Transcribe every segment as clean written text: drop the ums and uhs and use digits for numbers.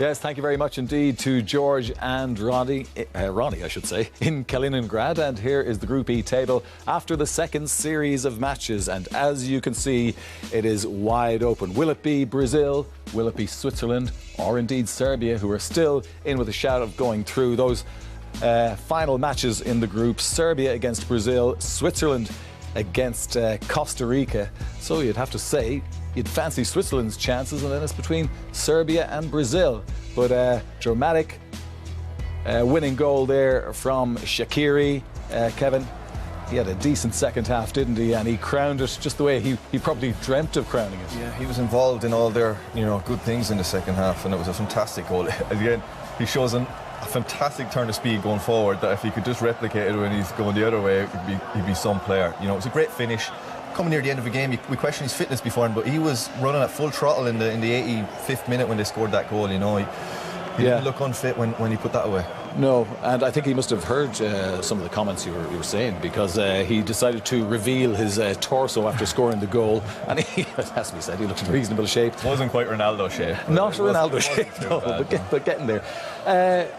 Yes, thank you very much indeed to George and Ronnie, I should say, in Kaliningrad. And here is the Group E table after the second series of matches. And as you can see, it is wide open. Will it be Brazil? Will it be Switzerland? Or indeed Serbia, who are still in with a shout of going through those final matches in the group? Serbia against Brazil, Switzerland against Costa Rica. So you'd have to say you'd fancy Switzerland's chances, and then it's between Serbia and Brazil. But dramatic winning goal there from Shaqiri. Kevin, he had a decent second half, didn't he? And he crowned it just the way he probably dreamt of crowning it. Yeah, he was involved in all their good things in the second half, and it was a fantastic goal. Again, he shows a fantastic turn of speed going forward, that if he could just replicate it when he's going the other way, he'd be some player. It was a great finish. Coming near the end of the game, we questioned his fitness before, but he was running at full throttle in the 85th minute when they scored that goal. He didn't look unfit when he put that away. No, and I think he must have heard some of the comments you were saying, because he decided to reveal his torso after scoring the goal, and it has to be said, he looked in reasonable shape. Wasn't quite Ronaldo shape. Not Ronaldo shape, no, but getting there.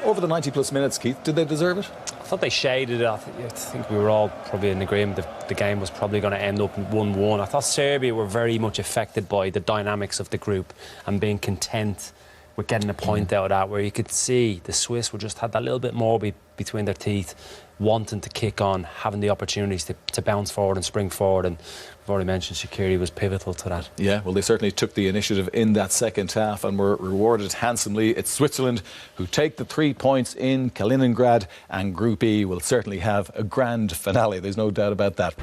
Over the 90-plus minutes, Keith, did they deserve it? I thought they shaded it. I think we were all probably in agreement that the game was probably going to end up 1-1. I thought Serbia were very much affected by the dynamics of the group and being content with getting a point out of that, where you could see the Swiss were just had that little bit more between their teeth, wanting to kick on, having the opportunities to bounce forward and spring forward. And we've already mentioned Shaqiri was pivotal to that. Yeah, well, they certainly took the initiative in that second half and were rewarded handsomely. It's Switzerland who take the 3 points in Kaliningrad, and Group E will certainly have a grand finale. There's no doubt about that.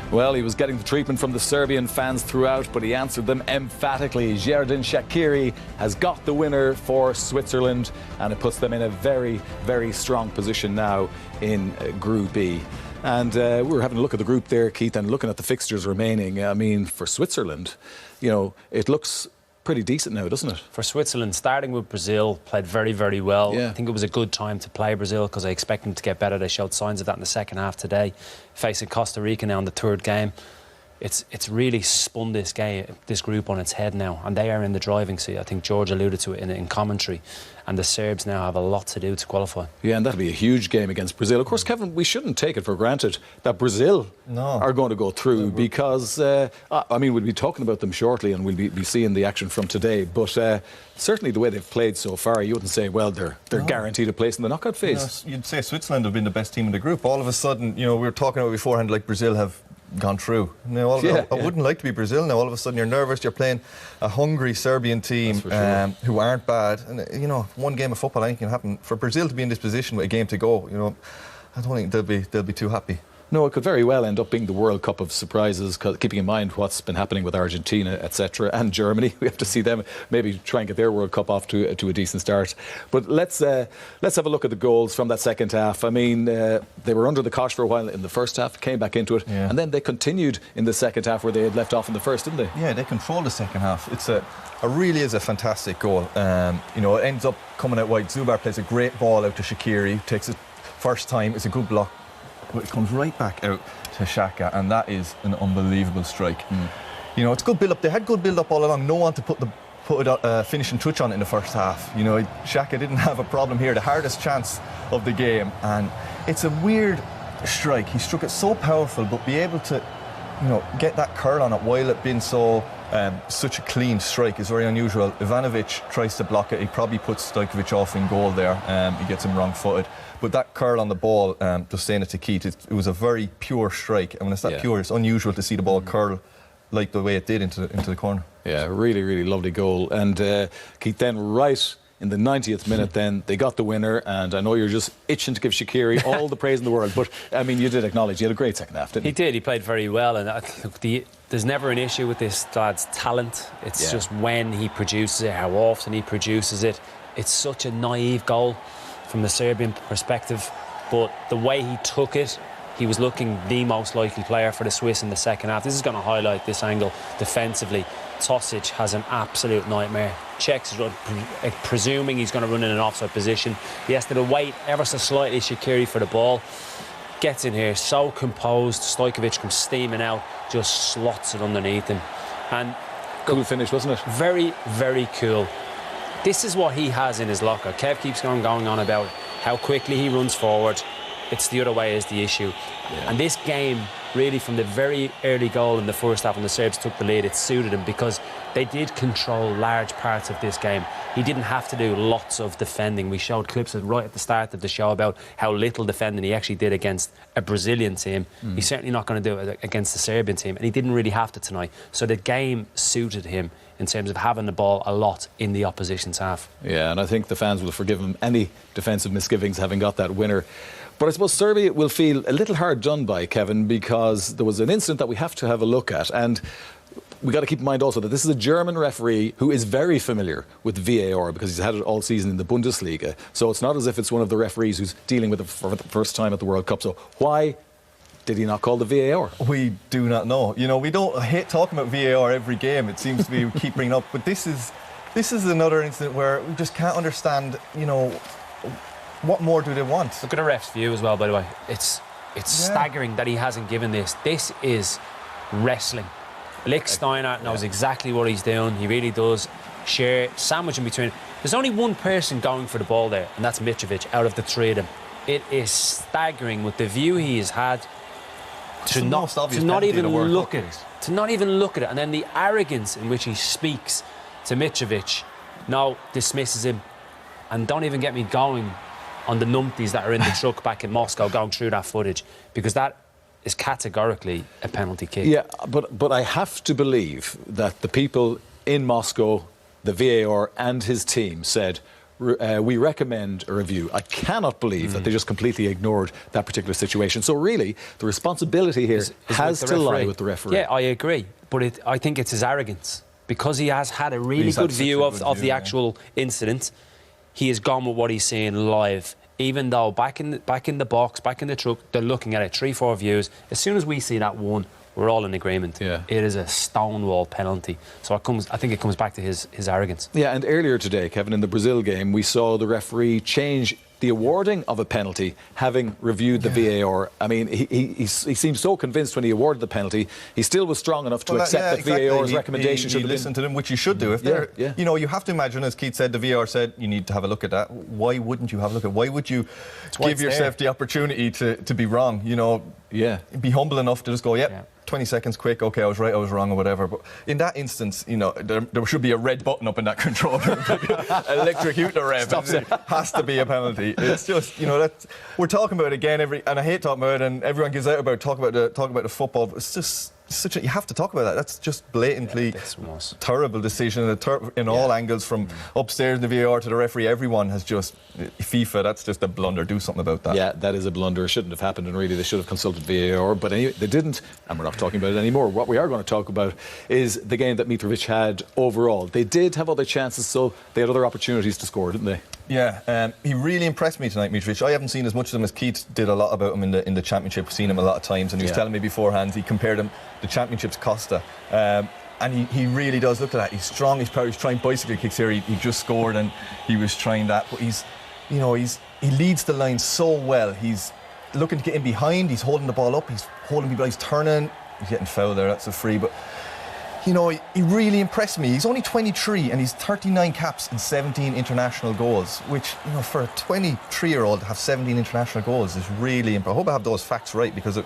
Well, he was getting the treatment from the Serbian fans throughout, but he answered them emphatically. Xherdan Shaqiri has got the winner for Switzerland, and it puts them in a very, very strong position now in Group E. And we were having a look at the group there, Keith, and looking at the fixtures remaining. I mean, for Switzerland, it looks pretty decent now, doesn't it? For Switzerland, starting with Brazil, played very, very well. Yeah. I think it was a good time to play Brazil because I expect them to get better. They showed signs of that in the second half today. Facing Costa Rica now in the third game. It's really spun this group on its head now, and they are in the driving seat. I think George alluded to it in commentary, and the Serbs now have a lot to do to qualify. Yeah, and that'll be a huge game against Brazil. Of course, Kevin, we shouldn't take it for granted that Brazil are going to go through, because we'll be talking about them shortly, and we'll be seeing the action from today. But certainly the way they've played so far, you wouldn't say, well, they're guaranteed a place in the knockout phase. You'd say Switzerland have been the best team in the group. All of a sudden, we were talking about beforehand, like Brazil have gone through. Now, I wouldn't like to be Brazil now. All of a sudden you're nervous. You're playing a hungry Serbian team who aren't bad. And one game of football, anything can happen. For Brazil to be in this position with a game to go, I don't think they'll be too happy. No, it could very well end up being the World Cup of surprises, keeping in mind what's been happening with Argentina, etc., and Germany. We have to see them maybe try and get their World Cup off to a decent start. But let's have a look at the goals from that second half. I mean, they were under the cosh for a while in the first half, came back into it, and then they continued in the second half where they had left off in the first, didn't they? Yeah, they controlled the second half. It really is a fantastic goal. It ends up coming out wide. Zubar plays a great ball out to Shaqiri, takes it first time. It's a good block, but it comes right back out to Xhaka, and that is an unbelievable strike. It's good build-up. They had good build-up all along. No one to put a finishing touch on it in the first half. Xhaka didn't have a problem here. The hardest chance of the game, and it's a weird strike. He struck it so powerful, but be able to, get that curl on it while it being such a clean strike is very unusual. Ivanovic tries to block it. He probably puts Stojkovic off in goal there. He gets him wrong-footed. But that curl on the ball, just saying it to Keith, it was a very pure strike. And when it's that pure, it's unusual to see the ball curl like the way it did into the corner. Yeah, really, really lovely goal. And Keith, then right in the 90th minute, then they got the winner. And I know you're just itching to give Shaqiri all the praise in the world, but I mean, you did acknowledge he had a great second half, didn't he? He did. He played very well, and there's never an issue with this lad's talent. It's just when he produces it, how often he produces it. It's such a naive goal from the Serbian perspective, but the way he took it, he was looking the most likely player for the Swiss in the second half. This is going to highlight this angle defensively. Tosic has an absolute nightmare. Checks, presuming he's going to run in an offside position. He has to wait ever so slightly, Shaqiri, for the ball. Gets in here, so composed. Stojkovic comes steaming out, just slots it underneath him. And cool finish, wasn't it? Very, very cool. this is what he has in his locker. Kev keeps going on about how quickly he runs forward. It's the other way is the issue. Yeah. And this game, really, from the very early goal in the first half when the Serbs took the lead, it suited him because they did control large parts of this game. He didn't have to do lots of defending. We showed clips right at the start of the show about how little defending he actually did against a Brazilian team. He's certainly not going to do it against the Serbian team, and he didn't really have to tonight. So the game suited him in terms of having the ball a lot in the opposition's half. Yeah, and I think the fans will forgive him any defensive misgivings having got that winner. But I suppose Serbia will feel a little hard done by, Kevin, because there was an incident that we have to have a look at. And we got to keep in mind also that this is a German referee who is very familiar with VAR because he's had it all season in the Bundesliga. So it's not as if it's one of the referees who's dealing with it for the first time at the World Cup. So why did he not call the VAR? We do not know. You know, we don't hate talking about VAR every game. It seems to be we keep bringing up. But this is another incident where we just can't understand, you know, what more do they want? Look at the ref's view as well, by the way. It's staggering that he hasn't given this. This is wrestling. Lichtsteiner knows exactly what he's doing. He really does. Share, sandwich in between. There's only one person going for the ball there, and that's Mitrovic, out of the three of them. It is staggering with the view he has had to not even look at it. To not even look at it. And then the arrogance in which he speaks to Mitrovic now dismisses him. And don't even get me going on the numpties that are in the truck back in Moscow going through that footage, because that is categorically a penalty kick. Yeah, but I have to believe that the people in Moscow, the VAR and his team said, we recommend a review. I cannot believe that they just completely ignored that particular situation. So really, the responsibility here has to lie with the referee. Yeah, I agree. But I think it's his arrogance. Because he has had a really good view of the actual incident, he has gone with what he's seeing live. Even though back in the box, back in the truck, they're looking at it 3-4 views. As soon as we see that one, we're all in agreement. Yeah. It is a stonewall penalty. So I think it comes back to his arrogance. Yeah, and earlier today, Kevin, in the Brazil game, we saw the referee change the awarding of a penalty, having reviewed the VAR. I mean, he seemed so convinced when he awarded the penalty. He still was strong enough to accept that VAR's recommendation should have listened to them, which you should do. If you know, you have to imagine, as Keith said, the VAR said you need to have a look at that. Why wouldn't you have a look at it? Why would you give yourself the opportunity to be wrong? You know, be humble enough to just go, 20 seconds quick, okay, I was right, I was wrong, or whatever. But in that instance, you know, there should be a red button up in that control room. Electrocute the ref. It has to be a penalty. It's just, you know, we're talking about it again and I hate talking about it, and everyone gives out about talking about the football. But it's just you have to talk about that. That's just blatantly terrible decision in all angles, from upstairs in the VAR to the referee. Everyone has just FIFA. That's just a blunder. Do something about that. Yeah, that is a blunder. It shouldn't have happened, and really they should have consulted VAR. But anyway, they didn't, and we're not talking about it anymore. What we are going to talk about is the game that Mitrovic had overall. They did have other chances, so they had other opportunities to score, didn't they? Yeah, he really impressed me tonight, Mitrovic. I haven't seen as much of him as Keith did a lot about him in the Championship. I've seen him a lot of times, and he was telling me beforehand, he compared him, the Championship's Costa. And he really does look at that. He's strong, he's powerful, he's trying bicycle kicks here. He just scored and he was trying that. But he leads the line so well. He's looking to get in behind, he's holding the ball up, he's holding people, he's turning. He's getting fouled there, that's a free. But you know, he really impressed me. He's only 23 and he's 39 caps and 17 international goals, which, you know, for a 23-year-old to have 17 international goals is really impressive. I hope I have those facts right, because it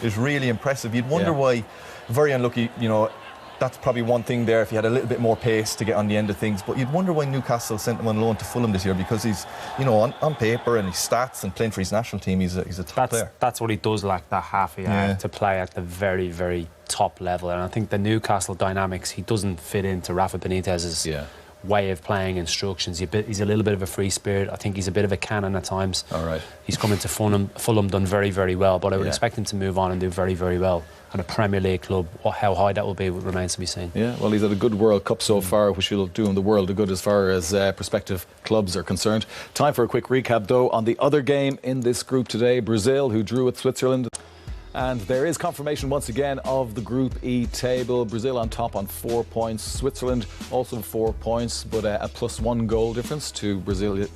is really impressive. You'd wonder why, very unlucky, you know, that's probably one thing there, if he had a little bit more pace to get on the end of things. But you'd wonder why Newcastle sent him on loan to Fulham this year, because he's, you know, on paper and his stats and playing for his national team, he's a top player. That's what he does lack, that half a year to play at the very, very top level. And I think the Newcastle dynamics, he doesn't fit into Rafa Benitez's way of playing instructions. He's a little bit of a free spirit. I think he's a bit of a cannon at times. All right. He's come into Fulham done very, very well, but I would expect him to move on and do very, very well at a Premier League club. How high that will be remains to be seen. Yeah, well, he's had a good World Cup so far, which will do him the world of good as far as prospective clubs are concerned. Time for a quick recap, though, on the other game in this group today, Brazil, who drew with Switzerland. And there is confirmation once again of the Group E table. Brazil on top on 4 points. Switzerland also 4 points, but a +1 goal difference to Brazil's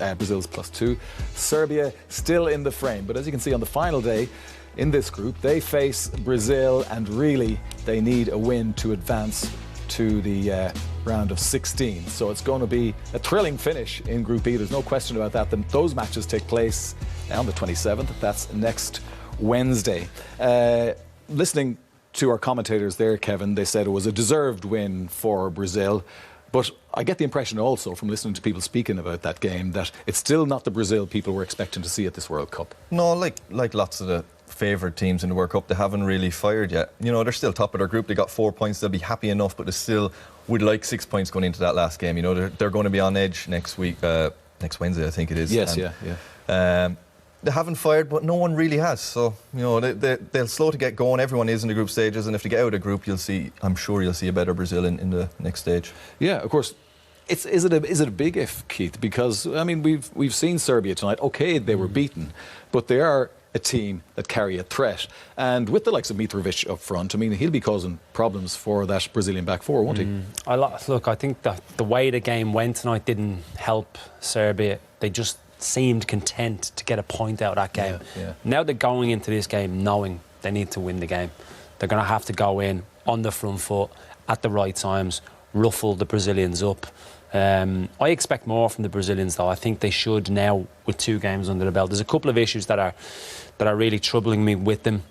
+2. Serbia still in the frame. But as you can see on the final day in this group, they face Brazil, and really they need a win to advance to the round of 16. So it's going to be a thrilling finish in Group E. There's no question about that. Those matches take place on the 27th. That's next Wednesday. Listening to our commentators there, Kevin, they said it was a deserved win for Brazil. But I get the impression also from listening to people speaking about that game that it's still not the Brazil people were expecting to see at this World Cup. No, like lots of the favoured teams in the World Cup, they haven't really fired yet. You know, they're still top of their group. They got 4 points. They'll be happy enough, but they still would like 6 points going into that last game. You know, they're going to be on edge next week, next Wednesday, I think it is. Yes, yeah. They haven't fired, but no one really has. So, you know, they'll slow to get going. Everyone is in the group stages, and if they get out of the group, I'm sure you'll see a better Brazil in the next stage. Yeah, of course. Is it a big if, Keith? Because I mean, we've seen Serbia tonight. Okay, they were beaten, but they are a team that carry a threat. And with the likes of Mitrovic up front, I mean, he'll be causing problems for that Brazilian back four, won't he? Look, I think that the way the game went tonight didn't help Serbia. They just seemed content to get a point out of that game. Yeah. Now they're going into this game knowing they need to win the game. They're going to have to go in on the front foot at the right times, ruffle the Brazilians up. I expect more from the Brazilians, though. I think they should now, with 2 games under the belt. There's a couple of issues that are really troubling me with them.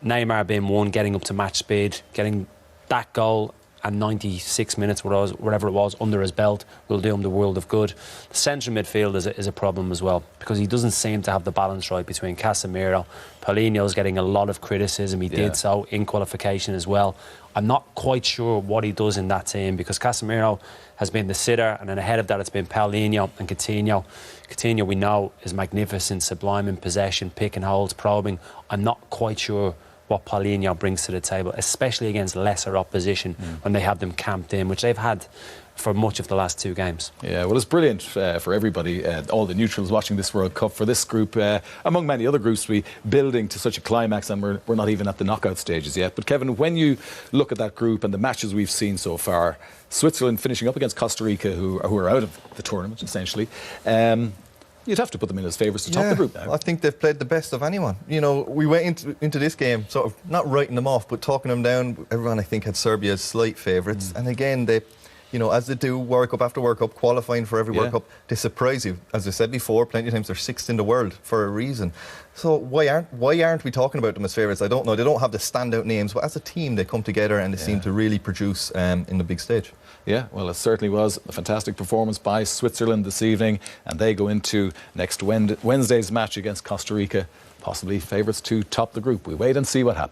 Neymar being one, getting up to match speed, getting that goal and 96 minutes, whatever it was, under his belt will do him the world of good. The central midfield is a problem as well, because he doesn't seem to have the balance right between Casemiro. Paulinho's getting a lot of criticism. He did so in qualification as well. I'm not quite sure what he does in that team, because Casemiro has been the sitter, and then ahead of that it's been Paulinho and Coutinho. Coutinho, we know, is magnificent, sublime in possession, pick and holds, probing. I'm not quite sure what Paulinho brings to the table, especially against lesser opposition when they have them camped in, which they've had for much of the last 2 games. Yeah, well, it's brilliant for everybody, all the neutrals watching this World Cup, for this group, among many other groups, to be building to such a climax, and we're not even at the knockout stages yet. But Kevin, when you look at that group and the matches we've seen so far, Switzerland finishing up against Costa Rica, who are out of the tournament, essentially, you'd have to put them in as favourites to top the group now. I think they've played the best of anyone. You know, we went into this game sort of not writing them off, but talking them down. Everyone, I think, had Serbia as slight favourites. And again, they, you know, as they do World Cup after World Cup, qualifying for every World Cup, they surprise you. As I said before, plenty of times they're 6th in the world for a reason. So why aren't we talking about them as favourites? I don't know. They don't have the standout names, but as a team, they come together and they seem to really produce in the big stage. Yeah, well, it certainly was a fantastic performance by Switzerland this evening, and they go into next Wednesday's match against Costa Rica, possibly favourites to top the group. We wait and see what happens.